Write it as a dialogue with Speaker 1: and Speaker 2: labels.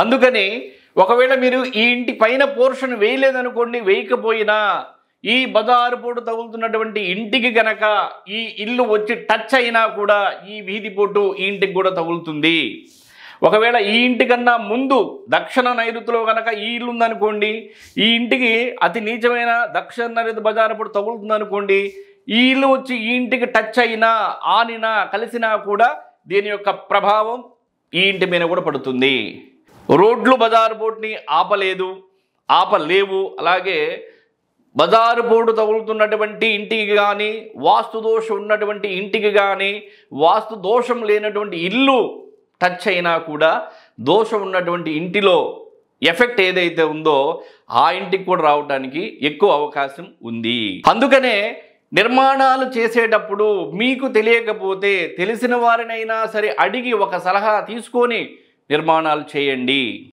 Speaker 1: అందుకని ఒకవేళ మీరు ఈ ఇంటి పైన పోర్షన్ వేయలేదనుకోండి, వేయకపోయినా ఈ బజారుపోటు తగులుతున్నటువంటి ఇంటికి గనక ఈ ఇల్లు వచ్చి టచ్ అయినా కూడా ఈ వీధి పోటు ఈ ఇంటికి కూడా తగులుతుంది. ఒకవేళ ఈ ఇంటికన్నా ముందు దక్షిణ నైరుతిలో కనుక ఈ ఇల్లు ఉందనుకోండి, ఈ ఇంటికి అతి నీచమైన దక్షిణ నైరుతి బజారుపోటు తగులుతుందనుకోండి, ఈ ఇల్లు వచ్చి ఈ ఇంటికి టచ్ అయినా ఆనినా కలిసినా కూడా దీని యొక్క ప్రభావం ఈ ఇంటి మీద కూడా పడుతుంది. రోడ్లు బజారుపోటుని ఆపలేవు. అలాగే బజారుపోటు తగులుతున్నటువంటి ఇంటికి కానీ, వాస్తు దోషం ఉన్నటువంటి ఇంటికి కానీ, వాస్తు దోషం లేనటువంటి ఇల్లు టచ్ అయినా కూడా దోషం ఉన్నటువంటి ఇంటిలో ఎఫెక్ట్ ఏదైతే ఉందో ఆ ఇంటికి కూడా రావడానికి ఎక్కువ అవకాశం ఉంది. అందుకనే నిర్మాణాలు చేసేటప్పుడు మీకు తెలియకపోతే తెలిసిన వారినైనా సరే అడిగి ఒక సలహా తీసుకొని నిర్మాణాలు చేయండి.